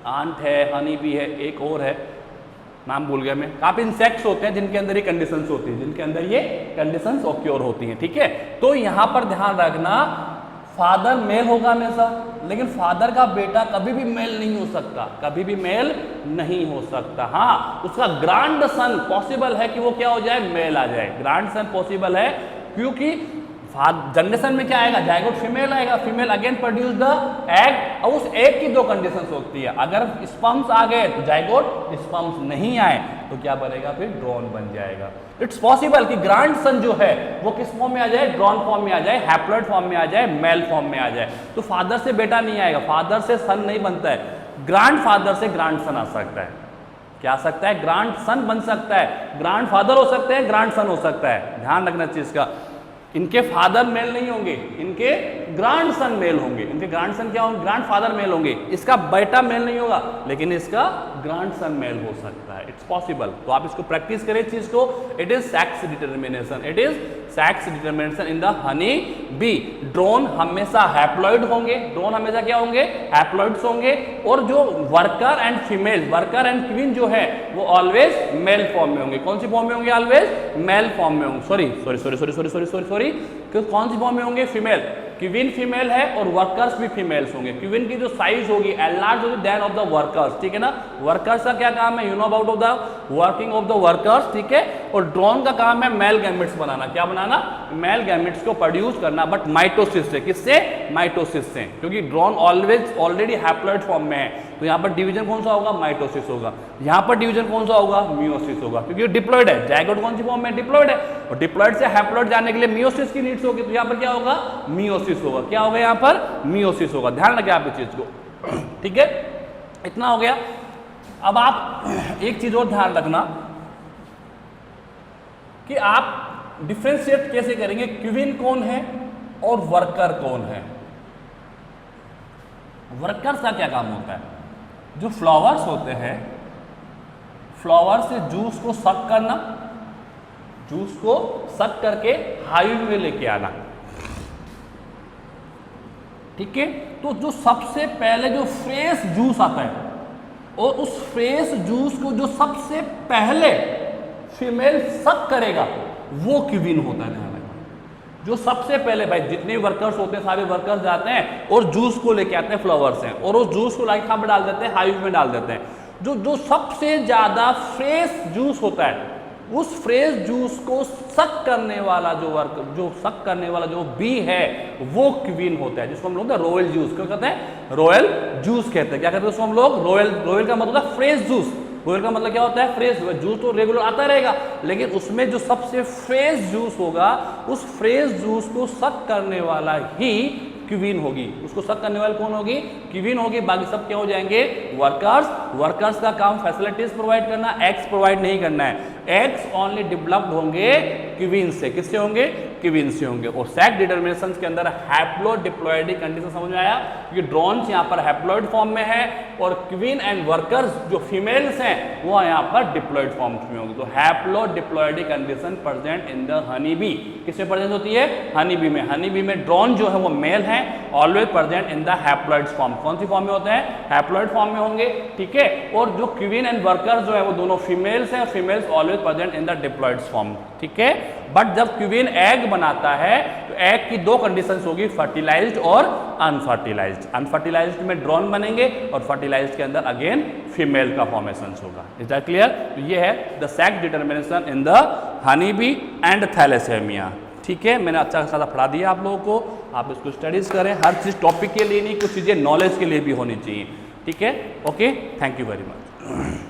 आंट है, हनी बी है, एक और है, नाम भूल गया मैं। काफी इंसेक्ट्स होते हैं जिनके अंदर ये कंडीशंस होती है, जिनके अंदर ये कंडीशंस ऑक्योर होती हैं, ठीक है? तो यहां पर ध्यान रखना, फादर मेल होगा हमेशा, लेकिन फादर का बेटा कभी भी मेल नहीं हो सकता, कभी भी मेल नहीं हो सकता। हाँ, उसका ग्रैंड सन पॉसिबल है कि वो क्या हो जाए? मेल आ जाए। ग्रैंड सन पॉसिबल है, क्योंकि जनरेशन में क्या आएगा? जाइगोट फीमेल आएगा, female again produce the egg. और उस एग की दो कंडीशंस होती है, अगर स्पर्म्स आ गए तो जाइगोट, स्पर्म्स नहीं आए तो क्या बनेगा? फिर ड्रोन बन जाएगा। इट्स पॉसिबल कि ग्रैंड सन जो है वो किस फॉर्म में आ जाए? ड्रोन फॉर्म में आ जाए, हैप्लॉइड फॉर्म में आ जाए, मेल फॉर्म में आ जाए। तो फादर से बेटा नहीं आएगा, फादर से सन नहीं बनता है, ग्रैंड फादर से ग्रैंड सन आ सकता है। क्या आ सकता है? ग्रैंड सन बन सकता है, ग्रैंड फादर हो सकते हैं, ग्रैंड सन हो सकता है। ध्यान रखना चीज का, इनके फादर मेल नहीं होंगे, इनके ग्रैंड सन मेल होंगे। इनके ग्रैंड सन क्या होंगे? ग्रैंड फादर मेल होंगे। इसका बेटा मेल नहीं होगा, लेकिन इसका ग्रैंड सन मेल हो सकता है। It's possible. तो आप इसको प्रैक्टिस करें चीज को। It is sex determination, it is sex determination in the honey B. Drone हमेशा हैप्लॉइड होंगे, ड्रोन हमेशा क्या होंगे? हैप्लॉइड्स होंगे। और जो worker and female, worker and queen जो है वो ऑलवेज मेल फॉर्म में होंगे। कौन सी फॉर्म में होंगे? ऑलवेज मेल फॉर्म में होंगे। सॉरी, कौन सी फॉर्म में होंगे? फीमेल। क्वीन फीमेल है और वर्कर्स भी फीमेल्स होंगे। क्वीन की जो साइज होगी एनलार्ज होगी देन ऑफ द वर्कर्स, ठीक है ना? वर्कर्स का क्या काम है? You know about of the working of the workers, ठीक है? और ड्रोन का काम है मेल गैमेट्स बनाना। क्या बनाना? मेल गैमेट्स को प्रोड्यूस करना, बट माइटोसिस से। किससे? माइटोसिस से, क्योंकि drone always already haploid form में है। तो यहाँ पर डिवीजन कौन सा होगा? माइटोसिस होगा। यहाँ पर डिवीजन कौन सा होगा? मियोसिस होगा, क्योंकि डिप्लॉइड है। जाइगोट कौन सी फॉर्म में? डिप्लॉइड है। और डिप्लॉइड से हैप्लॉइड जाने के लिए मियोसिस की नीड्स होगी, तो यहाँ पर क्या होगा? मियोसिस होगा। क्या होगा? यहाँ पर मियोसिस होगा। ध्यान रखें आप इस चीज को, ठीक है? इतना हो गया। अब आप एक चीज और ध्यान रखना कि आप डिफ्रेंशिएट कैसे करेंगे, क्वीन कौन है और वर्कर कौन है। वर्कर्स का क्या काम होता है? जो फ्लावर्स होते हैं, फ्लावर से जूस को सक करना, जूस को सक करके हाइव में लेके आना, ठीक है? तो जो सबसे पहले जो फ्रेश जूस आता है, और उस फ्रेश जूस को जो सबसे पहले फीमेल सक करेगा वो क्वीन होता है। ध्यान रखना, जो सबसे पहले, भाई जितने वर्कर्स होते हैं सारे वर्कर्स जाते हैं और जूस को लेके आते हैं फ्लावर से, और उस जूस को लाइक कहाँ पे डाल देते हैं? हाइव में डाल देते हैं। जो सबसे ज्यादा फ्रेश जूस होता है, उस फ्रेश जूस को सक करने वाला जो सक करने वाला जो बी है वो क्वीन होता है, जिसको हम लोग रॉयल जूस क्यों कहते हैं? रॉयल जूस कहते हैं। क्या कहते हैं उसको हम लोग? रॉयल का मतलब होता है फ्रेश जूस। रॉयल का मतलब क्या होता है? Fresh juice. तो रेगुलर आता रहेगा, लेकिन उसमें जो सबसे फ्रेश जूस होगा, उस फ्रेश जूस को सक करने वाला ही क्वीन होगी। उसको सक करने वाली कौन होगी? क्वीन होगी। बाकी सब क्या हो जाएंगे? वर्कर्स। वर्कर्स का काम फैसिलिटीज प्रोवाइड करना, एग्स प्रोवाइड नहीं करना है। एग्स ओनली डेवलप्ड होंगे क्वीन से। किससे होंगे? क्वीन से होंगे। और सेक्स डिटर्मिनेशन के अंदर हैप्लोडिप्लॉइडी कंडीशन समझ में आया, क्योंकि ड्रोन्स यहाँ पर हैप्लॉइड फॉर्म में है और क्वीन एंड वर्कर्स जो फीमेल्स हैं वो यहाँ पर डिप्लॉइड फॉर्म में होंगे। तो haplodiploidy condition present in the honey bee, किसमें प्रेजेंट होती है? हनी बी में। हनी बी में ड्रोन जो है वो मेल है, always present in the haploid form. कौन सी फॉर्म में होते हैं? हैप्लॉइड फॉर्म में होंगे, ठीक है। और जो क्वीन एंड वर्कर्स जो है वो दोनों फीमेल्स हैं, females always present in the diploid form, ठीक है। बट जब क्वीन एग बनाता है तो एग की दो कंडीशंस होगी, फर्टिलाइज्ड और अनफर्टिलाइज्ड। अनफर्टिलाइज्ड में ड्रोन बनेंगे और फर्टिलाइज्ड के अंदर अगेन फीमेल का फॉर्मेशन होगा। Is that clear? तो ये है the sex determination in the honey bee and thalassemia, ठीक है। मैंने अच्छा खासा पढ़ा दिया आप लोगों को, आप इसको स्टडीज करें। हर चीज़ टॉपिक के लिए नहीं, कुछ चीज़ें नॉलेज के लिए भी होनी चाहिए, ठीक है। Okay, thank you very much.